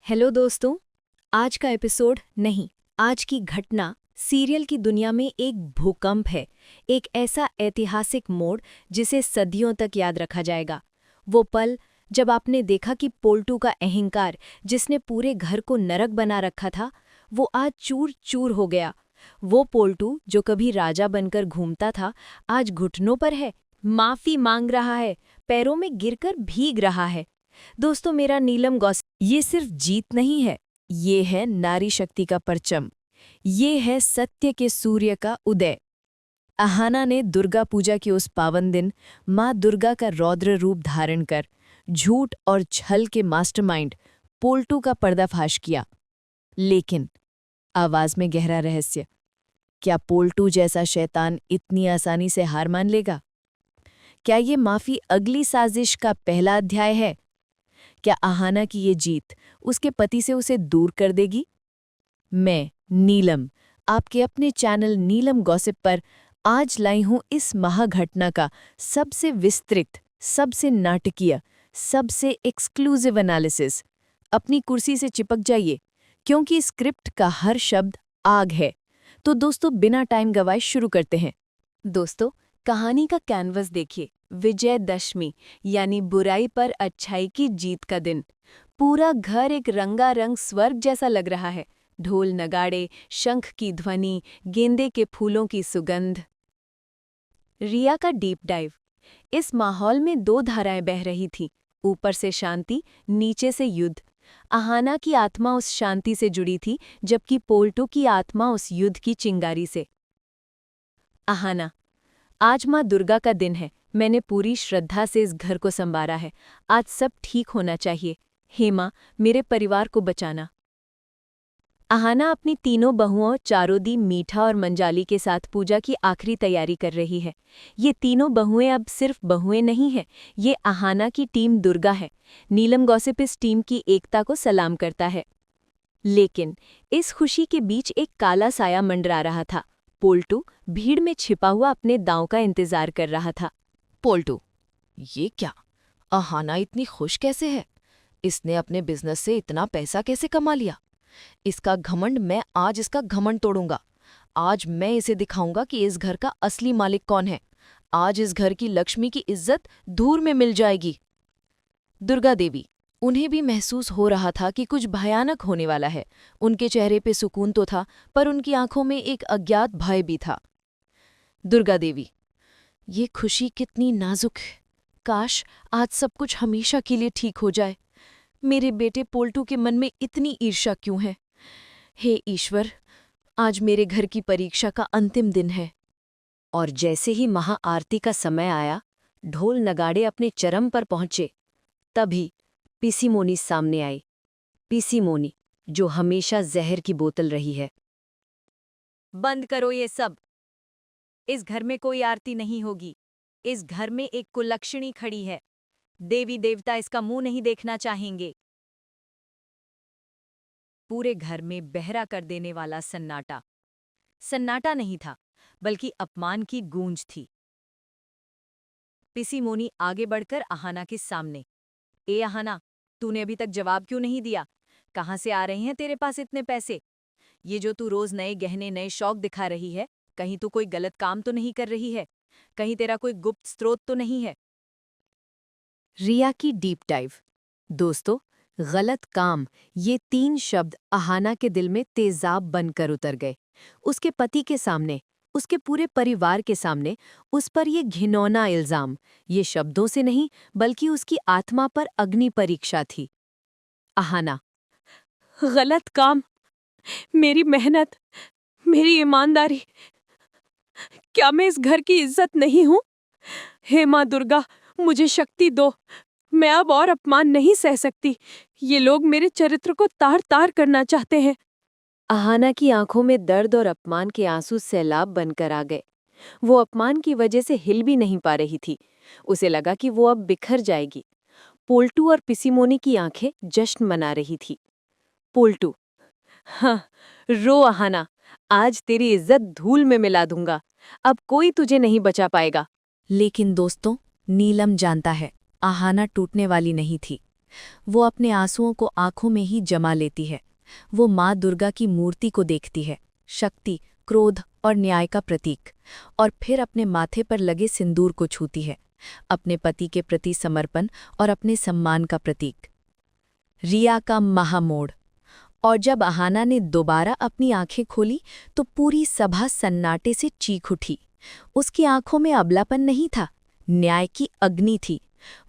Hello दोस्तों। आज का एपिसोड नहीं, आज की घटना सीरियल की दुनिया में एक भूकंप है। एक ऐसा ऐतिहासिक मोड़ जिसे सदियों तक याद रखा जाएगा। वो पल जब आपने देखा कि पोल्टू का अहंकार, जिसने पूरे घर को नरक बना रखा था, वो आज चूर चूर हो गया। वो पोल्टू जो कभी राजा बनकर घूमता था, आज घुटनों पर है, माफी मांग रहा है, पैरों में गिरकर भीग रहा है। दोस्तों, मेरा नीलम गॉसिप ये सिर्फ जीत नहीं है, ये है नारी शक्ति का परचम। ये है सत्य के सूर्य का उदय। अहाना ने दुर्गा पूजा के उस पावन दिन माँ दुर्गा का रौद्र रूप धारण कर झूठ और छल के मास्टरमाइंड पोल्टू का पर्दाफाश किया। लेकिन आवाज में गहरा रहस्य, क्या पोल्टू जैसा शैतान इतनी आसानी से हार मान लेगा? क्या ये माफी अगली साजिश का पहला अध्याय है? क्या अहाना की ये जीत उसके पति से उसे दूर कर देगी? मैं नीलम आपके अपने चैनल नीलम गॉसिप पर आज लाई हूं इस महाघटना का सबसे विस्तृत, सबसे नाटकीय, सबसे एक्सक्लूसिव एनालिसिस। अपनी कुर्सी से चिपक जाइए, क्योंकि स्क्रिप्ट का हर शब्द आग है। तो दोस्तों, बिना टाइम गवाए शुरू करते हैं। दोस्तों, कहानी का कैनवस देखिए। विजयदशमी यानी बुराई पर अच्छाई की जीत का दिन। पूरा घर एक रंगारंग स्वर्ग जैसा लग रहा है। ढोल नगाड़े, शंख की ध्वनि, गेंदे के फूलों की सुगंध। रिया का डीप डाइव। इस माहौल में दो धाराएं बह रही थीं, ऊपर से शांति, नीचे से युद्ध। अहाना की आत्मा उस शांति से जुड़ी थी, जबकि पोल्टू की आत्मा उस युद्ध की चिंगारी से। अहाना, आज माँ दुर्गा का दिन है। मैंने पूरी श्रद्धा से इस घर को संवारा है। आज सब ठीक होना चाहिए। हे माँ, मेरे परिवार को बचाना। अहाना अपनी तीनों बहुओं चारोदी, मीठा और मंजाली के साथ पूजा की आखिरी तैयारी कर रही है। ये तीनों बहुएं अब सिर्फ बहुएं नहीं हैं, ये अहाना की टीम दुर्गा है। नीलम गॉसिप इस टीम की एकता को सलाम करता है। लेकिन इस खुशी के बीच एक काला साया मंडरा रहा था। पोल्टू भीड़ में छिपा हुआ अपने दांव का इंतजार कर रहा था। पोल्टू, ये क्या? अहाना इतनी खुश कैसे है? इसने अपने बिजनेस से इतना पैसा कैसे कमा लिया? इसका घमंड, मैं आज इसका घमंड तोड़ूंगा। आज मैं इसे दिखाऊंगा कि इस घर का असली मालिक कौन है। आज इस घर की लक्ष्मी की इज्जत धूल में मिल जाएगी। दुर्गा देवी, उन्हें भी महसूस हो रहा था कि कुछ भयानक होने वाला है। उनके चेहरे पे सुकून तो था, पर उनकी आंखों में एक अज्ञात भय भी था। दुर्गा देवी, ये खुशी कितनी नाजुक है। काश आज सब कुछ हमेशा के लिए ठीक हो जाए। मेरे बेटे पोल्टू के मन में इतनी ईर्ष्या क्यों है? हे ईश्वर, आज मेरे घर की परीक्षा का अंतिम दिन है। और जैसे ही महाआरती का समय आया, ढोल नगाड़े अपने चरम पर पहुंचे, तभी पिसीमोनी सामने आई। पिसीमोनी, जो हमेशा जहर की बोतल रही है। बंद करो ये सब। इस घर में कोई आरती नहीं होगी। इस घर में एक कुलक्षणी खड़ी है। देवी देवता इसका मुंह नहीं देखना चाहेंगे। पूरे घर में बहरा कर देने वाला सन्नाटा। सन्नाटा नहीं था, बल्कि अपमान की गूंज थी। पिसीमोनी आगे बढ़कर अहाना के सामने। ए अहाना, तूने अभी तक जवाब क्यों नहीं दिया? कहाँ से आ रहे हैं तेरे पास इतने पैसे? ये जो तू रोज नए गहने, नए शौक दिखा रही है, कहीं तू कोई गलत काम तो नहीं कर रही है? कहीं तेरा कोई गुप्त स्रोत तो नहीं है? रिया की डीप डाइव। दोस्तों, गलत काम, ये 3 शब्द अहाना के दिल में तेजाब बनकर उतर गए। उसके पति के सामने, उसके पूरे परिवार के सामने उस पर ये घिनौना इल्जाम, ये शब्दों से नहीं बल्कि उसकी आत्मा पर अग्नि परीक्षा थी। अहाना, गलत काम, मेरी मेहनत, मेरी ईमानदारी, क्या मैं इस घर की इज्जत नहीं हूं? हे माँ दुर्गा, मुझे शक्ति दो। मैं अब और अपमान नहीं सह सकती। ये लोग मेरे चरित्र को तार-तार करना चाहते हैं। अहाना की आंखों में दर्द और अपमान के आंसू सैलाब बनकर आ गए। वो अपमान की वजह से हिल भी नहीं पा रही थी। उसे लगा कि वो अब बिखर जाएगी। पोल्टू और पिसीमोनी की आंखें जश्न मना रही थी। पोल्टू, हाँ, रो अहाना, आज तेरी इज्जत धूल में मिला दूंगा। अब कोई तुझे नहीं बचा पाएगा। लेकिन दोस्तों, नीलम जानता है, अहाना टूटने वाली नहीं थी। वो अपने आंसुओं को आंखों में ही जमा लेती है। वो माँ दुर्गा की मूर्ति को देखती है, शक्ति, क्रोध और न्याय का प्रतीक, और फिर अपने माथे पर लगे सिंदूर को छूती है, अपने पति के प्रति समर्पण और अपने सम्मान का प्रतीक। रिया का महामोड़। और जब अहाना ने दोबारा अपनी आंखें खोली तो पूरी सभा सन्नाटे से चीख उठी। उसकी आंखों में अबलापन नहीं था, न्याय की अग्नि थी।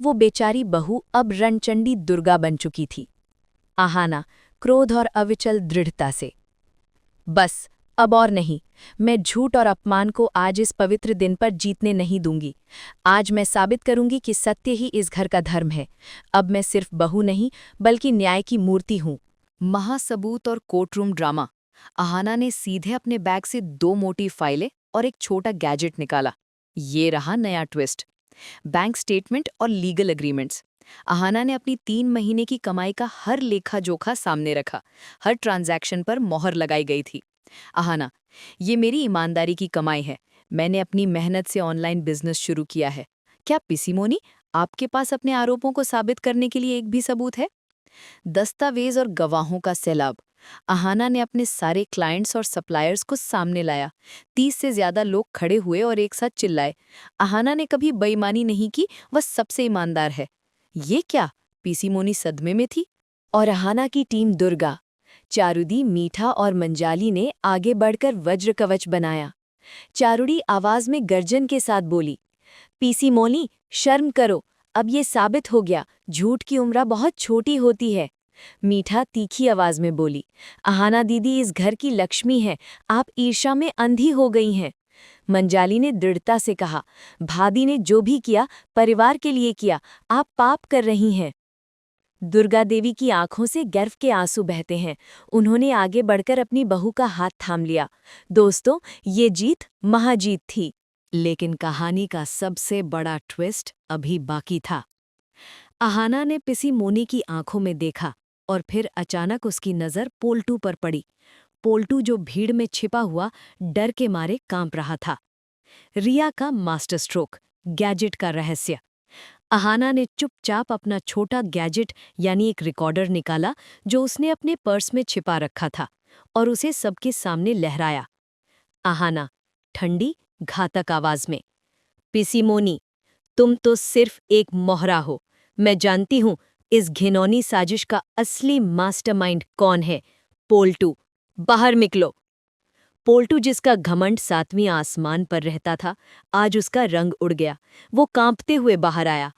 वो बेचारी बहू अब रणचंडी दुर्गा बन चुकी थी। अहाना, क्रोध और अविचल दृढ़ता से, बस अब और नहीं। मैं झूठ और अपमान को आज इस पवित्र दिन पर जीतने नहीं दूंगी। आज मैं साबित करूंगी कि सत्य ही इस घर का धर्म है। अब मैं सिर्फ बहू नहीं बल्कि न्याय की मूर्ति हूं। महासबूत और कोर्टरूम ड्रामा। अहाना ने सीधे अपने बैग से 2 मोटी फाइलें और एक छोटा गैजेट निकाला। ये रहा नया ट्विस्ट। बैंक स्टेटमेंट और लीगल एग्रीमेंट्स। अहाना ने अपनी 3 महीने की कमाई का हर लेखा जोखा सामने रखा। हर ट्रांजैक्शन पर मोहर लगाई गई थी। अहाना, ये मेरी ईमानदारी की कमाई है। मैंने अपनी मेहनत से ऑनलाइन बिजनेस शुरू किया है। क्या पिसीमोनी, आपके पास अपने आरोपों को साबित करने के लिए एक भी सबूत है? दस्तावेज और गवाहों का सैलाब। अहाना ने अपने सारे क्लाइंट्स और सप्लायर्स को सामने लाया। 30 से ज्यादा लोग खड़े हुए और एक साथ चिल्लाए। अहाना ने कभी बेईमानी नहीं की, वह सबसे ईमानदार है। ये क्या? पीसीमोनी सदमे में थी। और अहाना की टीम दुर्गा, चारुदी, मीठा और मंजाली ने आगे बढ़कर वज्र कवच बनाया। चारुड़ी आवाज में गर्जन के साथ बोली, पीसीमोनी, शर्म करो। अब ये साबित हो गया, झूठ की उम्र बहुत छोटी होती है। मीठा तीखी आवाज में बोली, अहाना दीदी इस घर की लक्ष्मी है, आप ईर्ष्या में अंधी हो गई हैं। मंजाली ने दृढ़ता से कहा, भाभी ने जो भी किया परिवार के लिए किया, आप पाप कर रही हैं। दुर्गा देवी की आंखों से गर्व के आंसू बहते हैं। उन्होंने आगे बढ़कर अपनी बहू का हाथ थाम लिया। दोस्तों, ये जीत महाजीत थी। लेकिन कहानी का सबसे बड़ा ट्विस्ट अभी बाकी था। अहाना ने पिसीमोनी की आंखों में देखा और फिर अचानक उसकी नज़र पोल्टू पर पड़ी। पोल्टू जो भीड़ में छिपा हुआ डर के मारे कांप रहा था। रिया का मास्टर स्ट्रोक, गैजेट का रहस्य। अहाना ने चुपचाप अपना छोटा गैजेट यानी एक रिकॉर्डर निकाला जो उसने अपने पर्स में छिपा रखा था और उसे सबके सामने लहराया। अहाना, ठंडी घातक आवाज में, पिसीमोनी, तुम तो सिर्फ एक मोहरा हो। मैं जानती हूं इस घिनौनी साजिश का असली मास्टरमाइंड कौन है। पोल्टू, बाहर निकलो। पोल्टू, जिसका घमंड 7वीं आसमान पर रहता था, आज उसका रंग उड़ गया। वो कांपते हुए बाहर आया।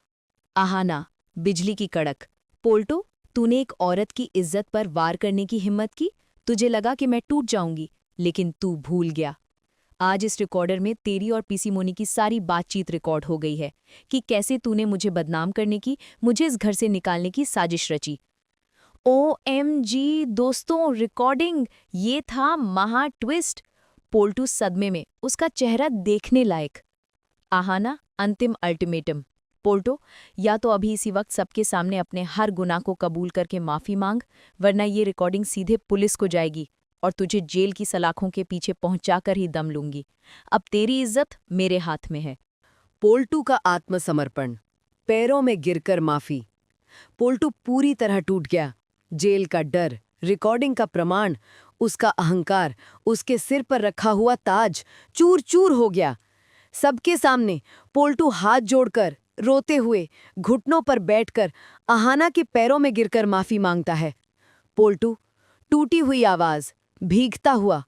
अहाना, बिजली की कड़क, पोल्टू, तूने एक औरत की इज्जत पर वार करने की हिम्मत की। तुझे लगा कि मैं टूट जाऊंगी, लेकिन तू भूल गया। आज इस रिकॉर्डर में तेरी और पीसीमोनी की सारी बातचीत रिकॉर्ड हो गई है कि कैसे तूने मुझे बदनाम करने की, मुझे इस घर से निकालने की साजिश रची। OMG दोस्तों, रिकॉर्डिंग! ये था महा ट्विस्ट। पोल्टू सदमे में, उसका चेहरा देखने लायक। अहाना, अंतिम अल्टीमेटम। पोल्टो, या तो अभी इसी वक्त सबके सामने अपने हर गुनाह को कबूल करके माफी मांग, वरना ये रिकॉर्डिंग सीधे पुलिस को जाएगी और तुझे जेल की सलाखों के पीछे पहुंचाकर ही दम लूंगी। अब तेरी इज्जत मेरे हाथ में है। पोल्टू का आत्मसमर्पण, पैरों में गिरकर माफी। पोल्टू पूरी तरह टूट गया। जेल का डर, रिकॉर्डिंग का प्रमाण, उसका अहंकार, उसके सिर पर रखा हुआ ताज चूर चूर हो गया। सबके सामने पोल्टू हाथ जोड़कर, रोते हुए, घुटनों पर बैठकर अहाना के पैरों में गिरकर माफी मांगता है। पोल्टू, टूटी हुई आवाज, भीगता हुआ,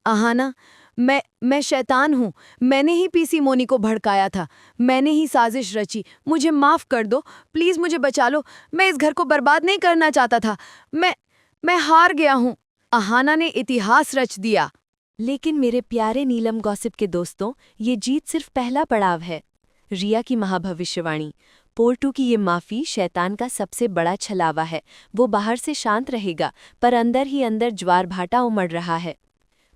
अहाना, मैं शैतान हूँ। मैंने ही पीसीमोनी को भड़काया था। मैंने ही साजिश रची। मुझे माफ कर दो, प्लीज मुझे बचा लो। मैं इस घर को बर्बाद नहीं करना चाहता था। मैं हार गया हूँ। अहाना ने इतिहास रच दिया। लेकिन मेरे प्यारे नीलम गॉसिप के दोस्तों, ये जीत सिर्फ पहला पड़ाव है। रिया की महाभविष्यवाणी, पोल्टू की ये माफी शैतान का सबसे बड़ा छलावा है। वो बाहर से शांत रहेगा, पर अंदर ही अंदर ज्वार भाटा उमड़ रहा है।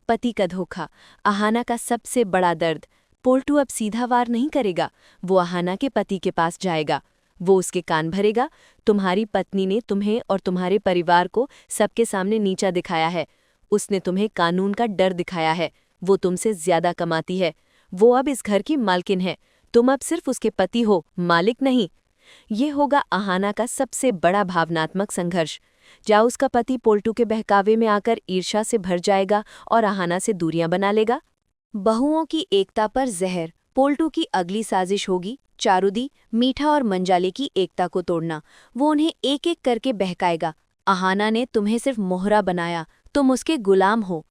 पति का धोखा, अहाना का सबसे बड़ा दर्द। पोल्टू अब सीधा वार नहीं करेगा, वो अहाना के पति के पास जाएगा। वो उसके कान भरेगा, तुम्हारी पत्नी ने तुम्हें और तुम्हारे परिवार को सबके सामने नीचा दिखाया है। उसने तुम्हें कानून का डर दिखाया है। वो तुमसे ज्यादा कमाती है। वो अब इस घर की मालकिन है। तुम अब सिर्फ उसके पति हो, मालिक नहीं। ये होगा अहाना का सबसे बड़ा भावनात्मक संघर्ष। क्या उसका पति पोल्टू के बहकावे में आकर ईर्ष्या से भर जाएगा और अहाना से दूरियां बना लेगा? बहुओं की एकता पर जहर। पोल्टू की अगली साजिश होगी चारुदी, मीठा और मंजाले की एकता को तोड़ना। वो उन्हें एक एक करके बहकाएगा। अहाना ने तुम्हें सिर्फ मोहरा बनाया, तुम उसके गुलाम हो।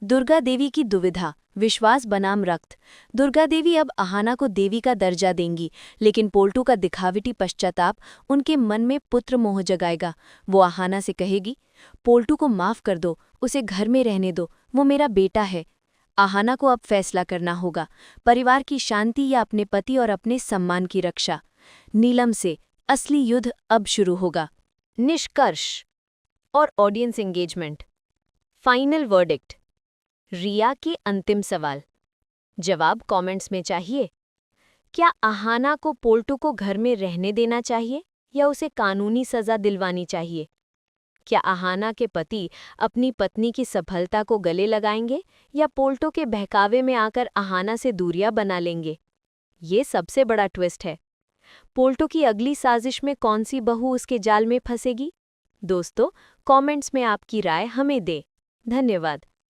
दुर्गा देवी की दुविधा, विश्वास बनाम रक्त। दुर्गा देवी अब अहाना को देवी का दर्जा देंगी, लेकिन पोल्टू का दिखावटी पश्चाताप उनके मन में पुत्र मोह जगाएगा। वो अहाना से कहेगी, पोल्टू को माफ कर दो, उसे घर में रहने दो, वो मेरा बेटा है। अहाना को अब फैसला करना होगा, परिवार की शांति या अपने पति और अपने सम्मान की रक्षा। नीलम से असली युद्ध अब शुरू होगा। निष्कर्ष और audience engagement. Final verdict. Riya के अंतिम सवाल। जवाब कमेंट्स में चाहिए। क्या अहाना को पोल्टू को घर में रहने देना चाहिए या उसे कानूनी सजा दिलवानी चाहिए? क्या अहाना के पति अपनी पत्नी की सफलता को गले लगाएंगे या पोल्टू के बहकावे में आकर अहाना से दूरियां बना लेंगे? ये सबसे बड़ा ट्विस्ट है। पोल्टू की अगली साजिश में कौन सी बहू उसके जाल में फंसेगी? दोस्तों, कमेंट्स में आपकी राय हमें दें। धन्यवाद।